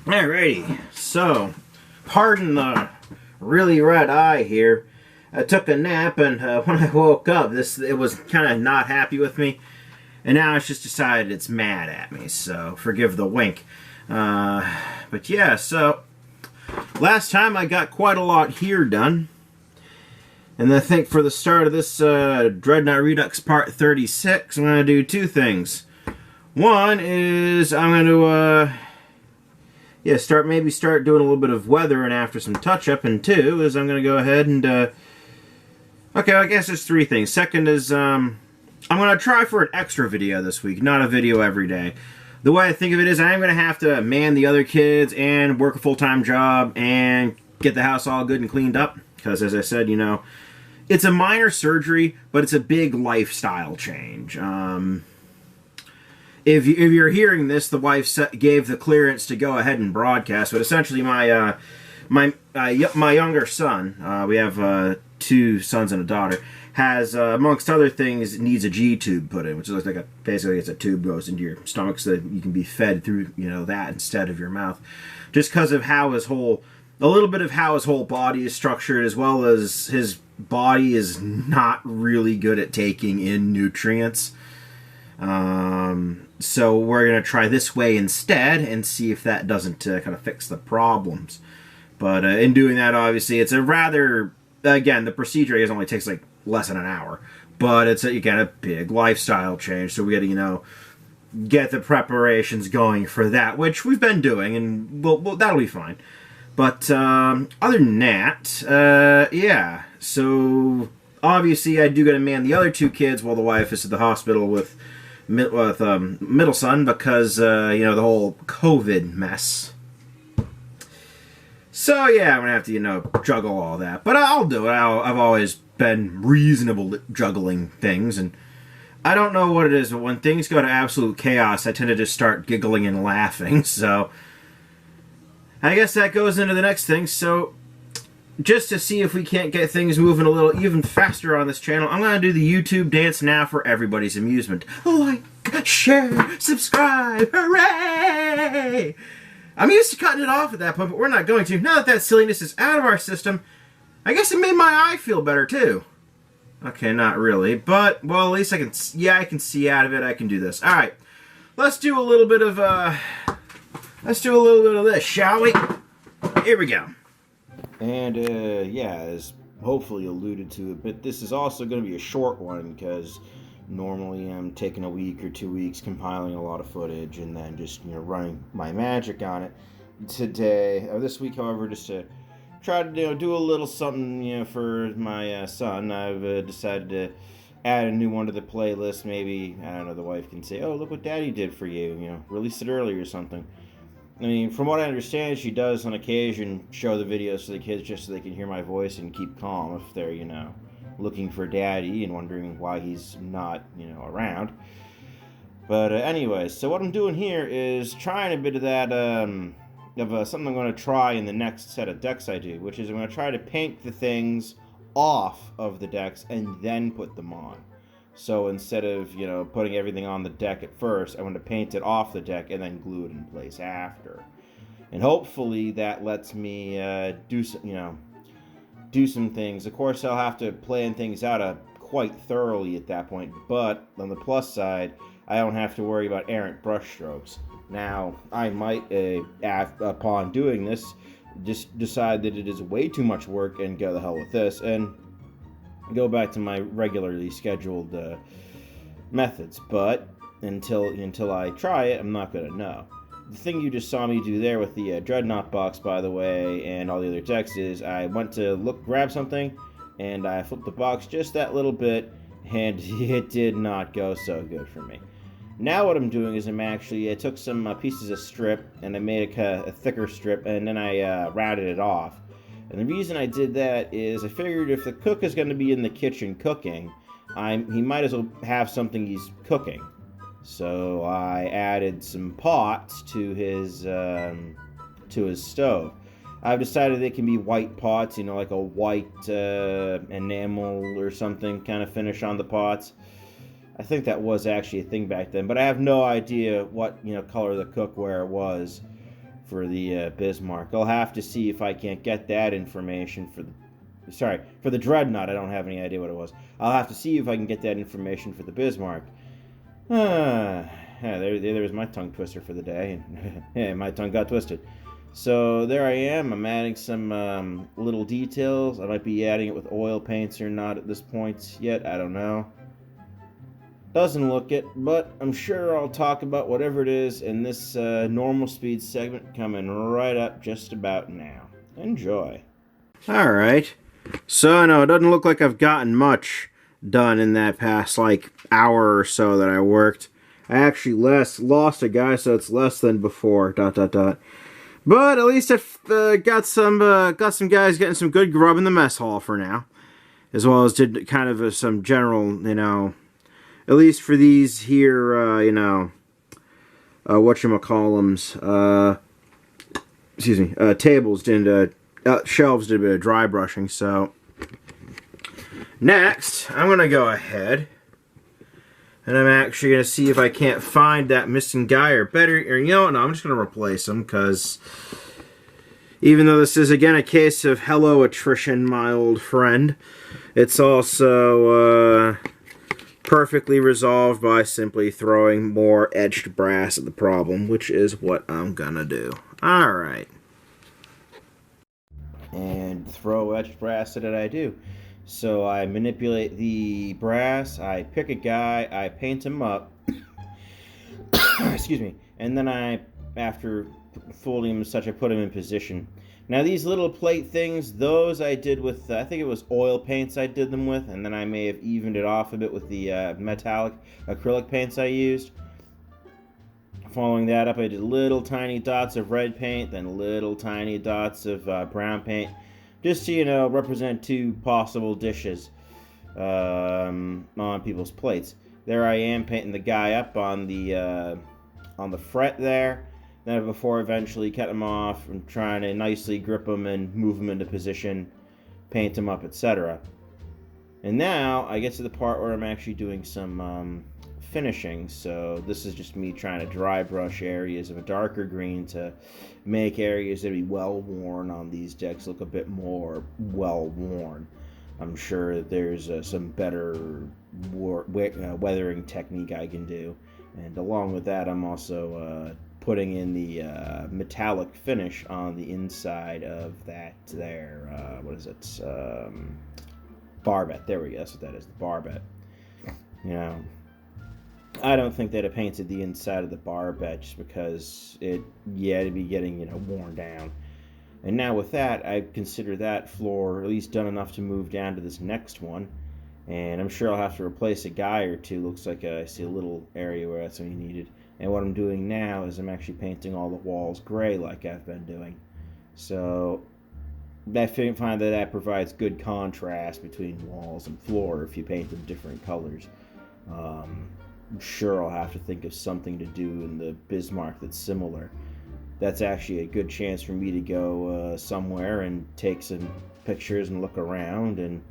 Alrighty, so, pardon the really red eye here. I took a nap, and when I woke up, it was kind of not happy with me, and now it's just decided it's mad at me, so forgive the wink. But yeah, so, last time I got quite a lot here done, and I think for the start of this Dreadnought Redux Part 36, I'm going to do two things. One is I'm going to start doing a little bit of weathering after some touch-up, and two is I'm going to go ahead and, okay, I guess there's three things. Second is, I'm going to try for an extra video this week, not a video every day. The way I think of it is I am going to have to man the other kids and work a full-time job and get the house all good and cleaned up, because as I said, you know, it's a minor surgery, but it's a big lifestyle change. If you're hearing this, the wife gave the clearance to go ahead and broadcast. But essentially, my younger son, we have two sons and a daughter, has amongst other things needs a G tube put in, which is like basically it's a tube goes into your stomach so that you can be fed through that instead of your mouth. Just because of how a little bit of how his whole body is structured, as well as his body is not really good at taking in nutrients. So we're going to try this way instead and see if that doesn't kind of fix the problems. But in doing that, obviously, it's a rather, again, the procedure I guess only takes like less than an hour. But it's, again, a big lifestyle change. So we got to, get the preparations going for that, which we've been doing, and that'll be fine. But other than that, yeah. So obviously I do got to man the other two kids while the wife is at the hospital with middle son because, the whole COVID mess. So, yeah, I'm going to have to, juggle all that. But I'll do it. I've always been reasonable at juggling things. And I don't know what it is, but when things go to absolute chaos, I tend to just start giggling and laughing. So, I guess that goes into the next thing. So, just to see if we can't get things moving a little even faster on this channel, I'm going to do the YouTube dance now for everybody's amusement. Like, share, subscribe, hooray! I'm used to cutting it off at that point, but we're not going to. Now that silliness is out of our system, I guess it made my eye feel better, too. Okay, not really, but, well, at least I can see out of it. I can do this. Alright, let's do a little bit of this, shall we? Here we go. And, yeah, as hopefully alluded to, but this is also going to be a short one, because normally I'm taking a week or 2 weeks compiling a lot of footage and then just, running my magic on it. This week, however, just to try to, do a little something, for my son, I've decided to add a new one to the playlist. Maybe, I don't know, the wife can say, oh, look what Daddy did for you, release it early or something. I mean, from what I understand, she does on occasion show the videos to the kids just so they can hear my voice and keep calm if they're, looking for Daddy and wondering why he's not, around. But anyways, so what I'm doing here is trying a bit of that, something I'm going to try in the next set of decks I do, which is I'm going to try to paint the things off of the decks and then put them on. So instead of, putting everything on the deck at first, I'm going to paint it off the deck and then glue it in place after. And hopefully that lets me do some things. Of course, I'll have to plan things out quite thoroughly at that point, but on the plus side, I don't have to worry about errant brush strokes. Now, I might, upon doing this, just decide that it is way too much work and go the hell with this, and go back to my regularly scheduled methods. But until I try it, I'm not going to know. The thing you just saw me do there with the Dreadnought box, by the way, and all the other decks is I went to grab something, and I flipped the box just that little bit, and it did not go so good for me. Now what I'm doing is I took some pieces of strip, and I made a thicker strip, and then I rounded it off. And the reason I did that is I figured if the cook is going to be in the kitchen cooking, he might as well have something he's cooking. So I added some pots to his stove. I've decided they can be white pots, like a white enamel or something kind of finish on the pots. I think that was actually a thing back then, but I have no idea what color the cookware was for the Bismarck. I'll have to see if I can't get that information for the... Sorry, for the Dreadnought. I don't have any idea what it was. I'll have to see if I can get that information for the Bismarck. Yeah, there was my tongue twister for the day. And yeah, my tongue got twisted. So there I am. I'm adding some little details. I might be adding it with oil paints or not at this point yet. I don't know. Doesn't look it, but I'm sure I'll talk about whatever it is in this normal speed segment coming right up just about now. Enjoy. Alright, so I know it doesn't look like I've gotten much done in that past hour or so that I worked. I actually lost a guy, so it's less than before, ... But at least I've got some guys getting some good grub in the mess hall for now. As well as did kind of some general, at least for these here, whatchamacallums, tables shelves did a bit of dry brushing, so. Next, I'm going to go ahead, and I'm actually going to see if I can't find that missing guy, or no, I'm just going to replace him, because even though this is, again, a case of hello attrition, my old friend, it's also, perfectly resolved by simply throwing more etched brass at the problem, which is what I'm gonna do. Alright. And throw etched brass at it I do. So I manipulate the brass, I pick a guy, I paint him up, excuse me, and then after folding him and such, I put him in position. Now these little plate things, those I did with, I think it was oil paints I did them with, and then I may have evened it off a bit with the metallic acrylic paints I used. Following that up, I did little tiny dots of red paint, then little tiny dots of brown paint, just to, represent two possible dishes on people's plates. There I am painting the guy up on the fret there. Then before eventually cut them off and trying to nicely grip them and move them into position, paint them up, etc. And now I get to the part where I'm actually doing some finishing. So this is just me trying to dry brush areas of a darker green to make areas that be well worn on these decks look a bit more well worn. I'm sure that there's some better weathering technique I can do. And along with that, I'm also putting in the metallic finish on the inside of that there, barbette. There we go, that's what that is, the barbette. I don't think they'd have painted the inside of the barbette just because it'd be getting, worn down. And now with that, I consider that floor at least done enough to move down to this next one. And I'm sure I'll have to replace a guy or two. Looks like I see a little area where that's what he needed. And what I'm doing now is I'm actually painting all the walls gray like I've been doing. So I find that provides good contrast between walls and floor if you paint them different colors. I'm sure I'll have to think of something to do in the Bismarck that's similar. That's actually a good chance for me to go somewhere and take some pictures and look around. And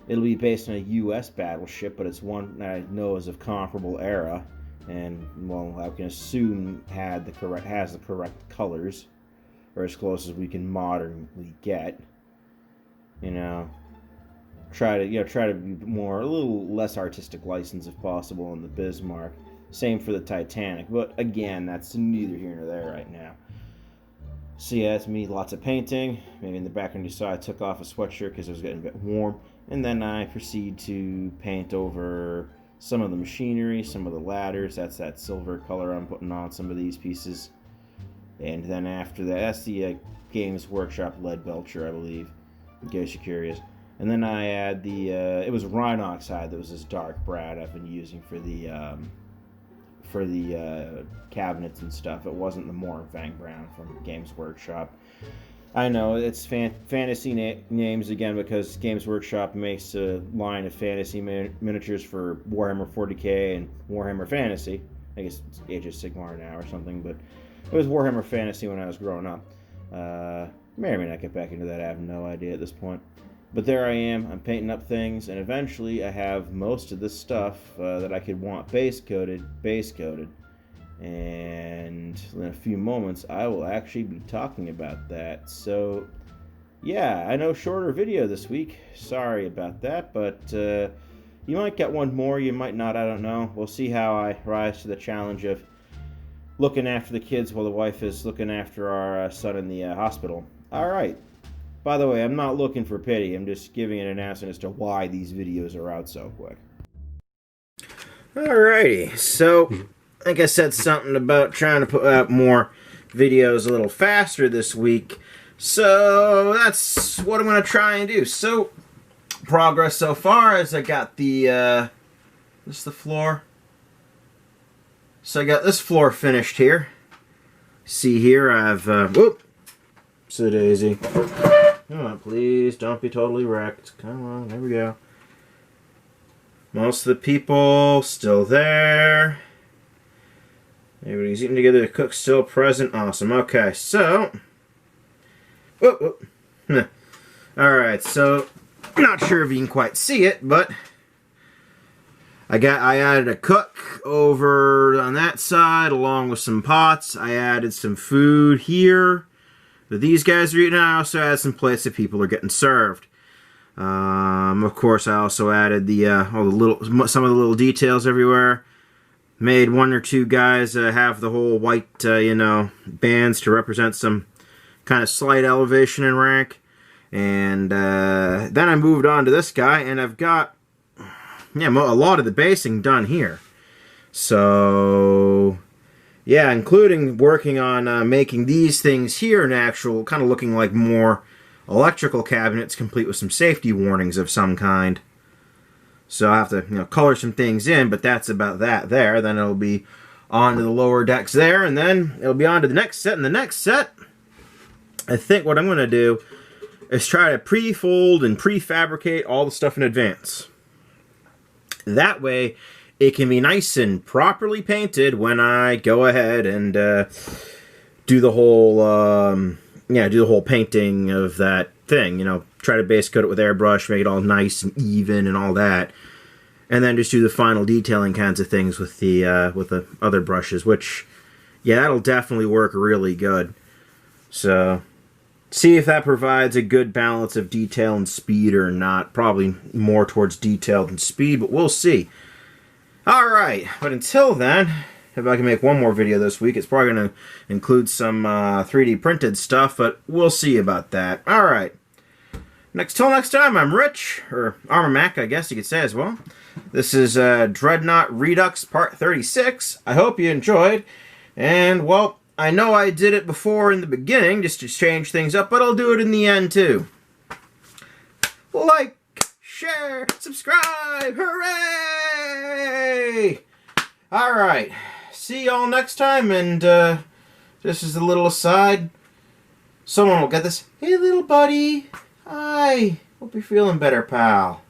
it'll be based on a U.S. battleship, but it's one that I know is of comparable era. And, well, I can assume has the correct colors, or as close as we can modernly get. Try to be a little less artistic license if possible in the Bismarck. Same for the Titanic, but again, that's neither here nor there right now. So yeah, that's me, lots of painting. Maybe in the background you saw I took off a sweatshirt because it was getting a bit warm. And then I proceed to paint over some of the machinery, some of the ladders. That's that silver color I'm putting on some of these pieces. And then after that, that's the Games Workshop lead belcher, I believe, in case you're curious. And then I add it was Rhine oxide that was this dark brown I've been using for the cabinets and stuff. It wasn't the Mournfang brown from Games Workshop. I know it's fantasy names again because Games Workshop makes a line of fantasy miniatures for Warhammer 40k and Warhammer Fantasy. I guess it's Age of Sigmar now or something, but it was Warhammer Fantasy when I was growing up. May or may not get back into that. I have no idea at this point. But there I am. I'm painting up things, and eventually I have most of this stuff that I could want base coated. And in a few moments, I will actually be talking about that. So, yeah, I know shorter video this week. Sorry about that, but you might get one more, you might not, I don't know. We'll see how I rise to the challenge of looking after the kids while the wife is looking after our son in the hospital. All right. By the way, I'm not looking for pity. I'm just giving an announcement as to why these videos are out so quick. Alrighty, so I think I said something about trying to put out more videos a little faster this week. So that's what I'm going to try and do. So, progress so far is I got the, this is the floor. So I got this floor finished here. See here, I've, whoop, so daisy. Come on, please, don't be totally wrecked. Come on, there we go. Most of the people still there. Everybody's eating together. The cook's still present. Awesome. Okay, so. Whoop, whoop. Alright, so. Not sure if you can quite see it, but. I added a cook over on that side along with some pots. I added some food here that these guys are eating. I also added some plates that people are getting served. Of course, I also added the some of the little details everywhere. Made one or two guys have the whole white, bands to represent some kind of slight elevation in rank. And then I moved on to this guy, and I've got a lot of the basing done here. So yeah, including working on making these things here an actual kind of looking like more electrical cabinets, complete with some safety warnings of some kind. So I have to, color some things in, but that's about that there. Then it'll be on to the lower decks there, and then it'll be on to the next set. And the next set, I think what I'm going to do is try to pre-fold and prefabricate all the stuff in advance. That way, it can be nice and properly painted when I go ahead and do the whole painting of that thing. Try to base coat it with airbrush, make it all nice and even and all that, and then just do the final detailing kinds of things with the other brushes. Which, yeah, that'll definitely work really good. So, see if that provides a good balance of detail and speed or not. Probably more towards detail than speed, but we'll see. Alright, but until then, if I can make one more video this week, it's probably going to include some 3D printed stuff, but we'll see about that. Alright, till next time, I'm Rich, or Armor Mac, I guess you could say as well. This is Dreadnought Redux Part 36. I hope you enjoyed, and, well, I know I did it before in the beginning, just to change things up, but I'll do it in the end, too. Like, share, subscribe, hooray! Alright, see y'all next time, and, just as a little aside, someone will get this. Hey, little buddy. Hi. Hope you're feeling better, pal.